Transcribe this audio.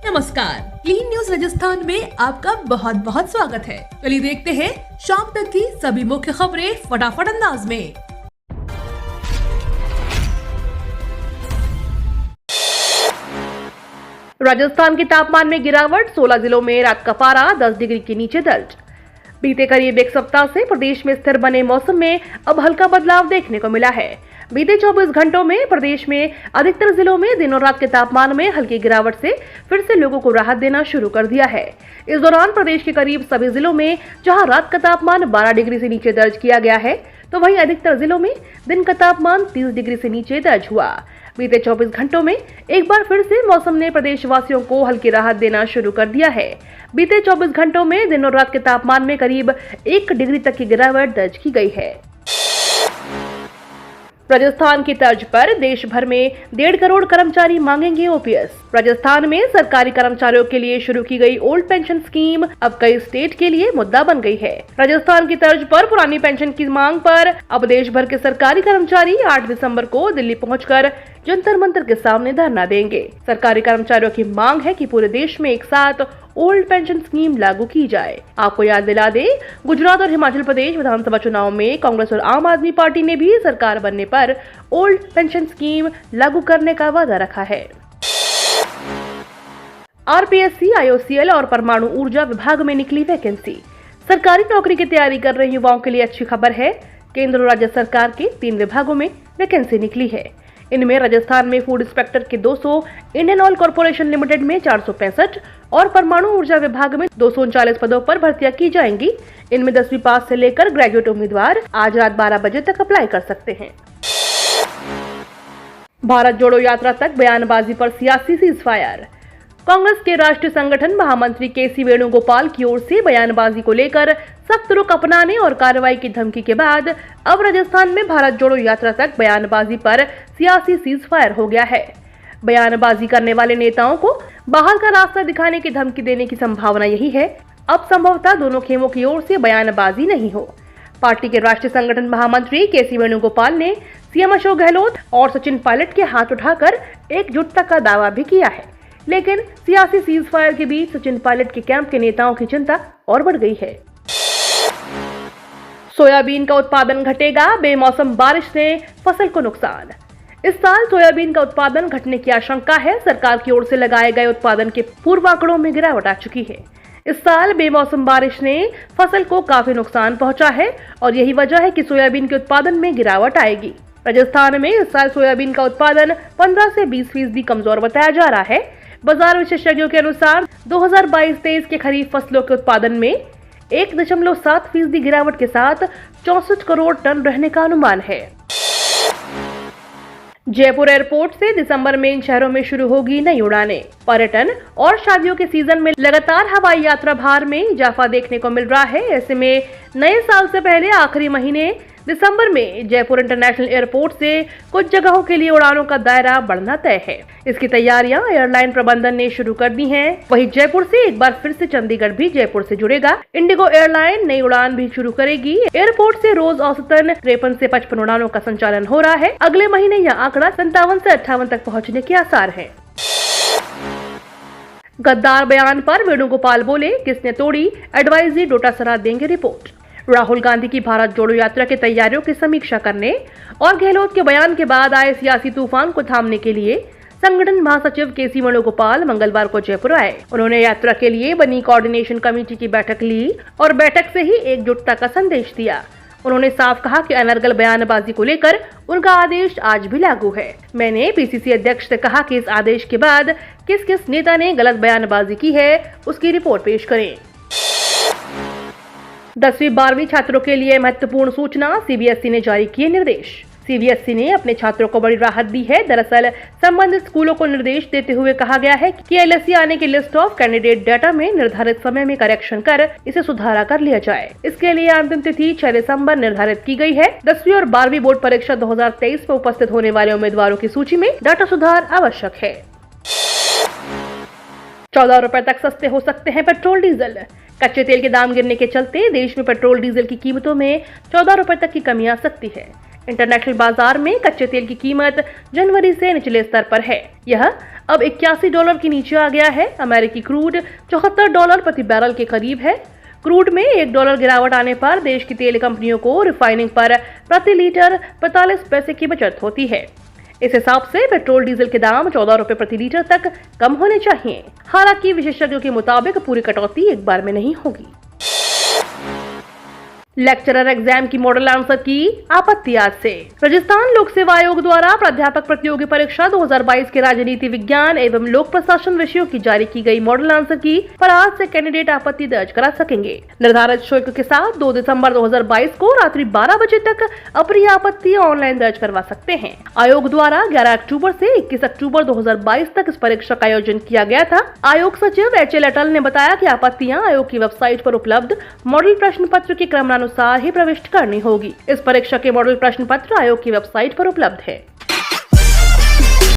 नमस्कार, clean news Rajasthan में आपका बहुत बहुत स्वागत है। चलिए देखते हैं शाम तक की सभी मुख्य खबरें फटाफट अंदाज में। राजस्थान के तापमान में गिरावट, 16 जिलों में रात का पारा 10 डिग्री के नीचे दर्ज। बीते करीब एक सप्ताह से प्रदेश में स्थिर बने मौसम में अब हल्का बदलाव देखने को मिला है। बीते 24 घंटों में प्रदेश में अधिकतर जिलों में दिन और रात के तापमान में हल्की गिरावट से फिर से लोगों को राहत देना शुरू कर दिया है। इस दौरान प्रदेश के करीब सभी जिलों में जहां रात का तापमान 12 डिग्री से नीचे दर्ज किया गया है, तो वहीं अधिकतर जिलों में दिन का तापमान 30 डिग्री से नीचे दर्ज हुआ। बीते 24 घंटों में एक बार फिर से मौसम ने प्रदेशवासियों को हल्की राहत देना शुरू कर दिया है। बीते 24 घंटों में दिन और रात के तापमान में करीब 1 डिग्री तक की गिरावट दर्ज की गई है। राजस्थान की तर्ज पर देश भर में 1.5 करोड़ कर्मचारी मांगेंगे ओपीएस। राजस्थान में सरकारी कर्मचारियों के लिए शुरू की गई ओल्ड पेंशन स्कीम अब कई स्टेट के लिए मुद्दा बन गई है। राजस्थान की तर्ज पर पुरानी पेंशन की मांग पर अब देश भर के सरकारी कर्मचारी 8 दिसंबर को दिल्ली पहुंचकर जंतर मंतर के सामने धरना देंगे। सरकारी कर्मचारियों की मांग है कि पूरे देश में एक साथ ओल्ड पेंशन स्कीम लागू की जाए। आपको याद दिला दें, गुजरात और हिमाचल प्रदेश विधानसभा चुनाव में कांग्रेस और आम आदमी पार्टी ने भी सरकार बनने पर ओल्ड पेंशन स्कीम लागू करने का वादा रखा है। आरपीएससी, आईओसीएल और परमाणु ऊर्जा विभाग में निकली वैकेंसी। सरकारी नौकरी की तैयारी कर रहे युवाओं के लिए अच्छी खबर है। केंद्र और राज्य सरकार के 3 विभागों में वैकेंसी निकली है। इनमें राजस्थान में फूड इंस्पेक्टर के 200, इंडियन ऑयल कॉर्पोरेशन लिमिटेड में 465 और परमाणु ऊर्जा विभाग में 239 पदों पर भर्तियां की जाएंगी। इनमें 10वीं पास से लेकर ग्रेजुएट उम्मीदवार आज रात 12 बजे तक अप्लाई कर सकते हैं। भारत जोड़ो यात्रा तक बयानबाजी पर सियासी सीजफायर। कांग्रेस के राष्ट्रीय संगठन महामंत्री केसी वेणुगोपाल की ओर से बयानबाजी को लेकर सख्त रुख अपनाने और कार्रवाई की धमकी के बाद अब राजस्थान में भारत जोड़ो यात्रा तक बयानबाजी पर सियासी सीजफायर हो गया है। बयानबाजी करने वाले नेताओं को बाहर का रास्ता दिखाने की धमकी देने की संभावना यही है। अब संभवतः दोनों खेमों की ओर से बयानबाजी नहीं हो। पार्टी के राष्ट्रीय संगठन महामंत्री केसी वेणुगोपाल ने सीएम अशोक गहलोत और सचिन पायलट के हाथ उठाकर एकजुटता का दावा भी किया है, लेकिन सियासी सीजफायर के बीच सचिन पायलट के कैंप के नेताओं की चिंता और बढ़ गई है। सोयाबीन का उत्पादन घटेगा, बेमौसम बारिश से फसल को नुकसान। इस साल सोयाबीन का उत्पादन घटने की आशंका है। सरकार की ओर से लगाए गए उत्पादन के पूर्व आंकड़ों में गिरावट आ चुकी है। इस साल बेमौसम बारिश ने फसल को काफी नुकसान पहुंचा है और यही वजह है कि सोयाबीन के उत्पादन में गिरावट आएगी। राजस्थान में इस साल सोयाबीन का उत्पादन 15 से 20% कमजोर बताया जा रहा है। बाजार विशेषज्ञों के अनुसार 2022-23 के खरीफ फसलों के उत्पादन में 1.7% गिरावट के साथ 64 करोड़ टन रहने का अनुमान है। जयपुर एयरपोर्ट से दिसंबर में इन शहरों में शुरू होगी नई उड़ानें। पर्यटन और शादियों के सीजन में लगातार हवाई यात्रा भार में इजाफा देखने को मिल रहा है। ऐसे में नए साल से पहले आखिरी महीने दिसंबर में जयपुर इंटरनेशनल एयरपोर्ट से कुछ जगहों के लिए उड़ानों का दायरा बढ़ना तय है। इसकी तैयारियां एयरलाइन प्रबंधन ने शुरू कर दी हैं। वहीं जयपुर से एक बार फिर से चंडीगढ़ भी जयपुर से जुड़ेगा। इंडिगो एयरलाइन नई उड़ान भी शुरू करेगी। एयरपोर्ट से रोज औसतन 53 से 55 उड़ानों का संचालन हो रहा है। अगले महीने यह आंकड़ा 57 से 58 तक पहुँचने के आसार है। गद्दार बयान पर वेणुगोपाल बोले, किसने तोड़ी एडवाइजरी, डोटासरा देंगे रिपोर्ट। राहुल गांधी की भारत जोड़ो यात्रा की तैयारियों की समीक्षा करने और गहलोत के बयान के बाद आए सियासी तूफान को थामने के लिए संगठन महासचिव केसी वेणुगोपाल मंगलवार को जयपुर आए। उन्होंने यात्रा के लिए बनी कोऑर्डिनेशन कमेटी की बैठक ली और बैठक से ही एकजुटता का संदेश दिया। उन्होंने साफ कहा कि अनर्गल बयानबाजी को लेकर उनका आदेश आज भी लागू है। मैंने पीसीसी अध्यक्ष से कहा कि इस आदेश के बाद किस किस नेता ने गलत बयानबाजी की है, उसकी रिपोर्ट पेश करें। 10वीं 12वीं छात्रों के लिए महत्वपूर्ण सूचना, सीबीएसई ने जारी किए निर्देश। सीबीएसई ने अपने छात्रों को बड़ी राहत दी है। दरअसल संबंधित स्कूलों को निर्देश देते हुए कहा गया है कि एलएससी आने की लिस्ट ऑफ कैंडिडेट डाटा में निर्धारित समय में करेक्शन कर इसे सुधारा कर लिया जाए। इसके लिए अंतिम तिथि 6 दिसंबर निर्धारित की गई है। 10वीं और 12वीं बोर्ड परीक्षा 2023 में उपस्थित होने वाले उम्मीदवारों की सूची में डाटा सुधार आवश्यक है। 14 रुपए तक सस्ते हो सकते हैं पेट्रोल डीजल। कच्चे तेल के दाम गिरने के चलते देश में पेट्रोल डीजल की कीमतों में 14 रुपए तक की कमी आ सकती है। इंटरनेशनल बाजार में कच्चे तेल की कीमत जनवरी से निचले स्तर पर है। यह अब $81 के नीचे आ गया है। अमेरिकी क्रूड $74 प्रति बैरल के करीब है। क्रूड में $1 गिरावट आने पर देश की तेल कंपनियों को रिफाइनिंग पर प्रति लीटर 45 पैसे की बचत होती है। इस हिसाब से पेट्रोल डीजल के दाम ₹14 प्रति लीटर तक कम होने चाहिए। हालांकि विशेषज्ञों के मुताबिक पूरी कटौती एक बार में नहीं होगी। लेक्चरर एग्जाम की मॉडल आंसर की आपत्ति आज से। राजस्थान लोक सेवा आयोग द्वारा प्राध्यापक प्रतियोगी परीक्षा 2022 के राजनीति विज्ञान एवं लोक प्रशासन विषयों की जारी की गई मॉडल आंसर की पर आज से कैंडिडेट आपत्ति दर्ज करा सकेंगे। निर्धारित शुल्क के साथ 2 दिसंबर 2022 को रात्रि 12 बजे तक अपनी आपत्ति ऑनलाइन दर्ज करवा सकते हैं। आयोग द्वारा 11 अक्टूबर से 21 अक्टूबर 2022 तक इस परीक्षा का आयोजन किया गया था। आयोग सचिव HL अटल ने बताया कि आपत्तियां आयोग की वेबसाइट पर उपलब्ध मॉडल प्रश्न पत्र के क्रमानुसार ही प्रविष्ट करनी होगी। इस परीक्षा के मॉडल प्रश्न पत्र आयोग की वेबसाइट पर उपलब्ध है।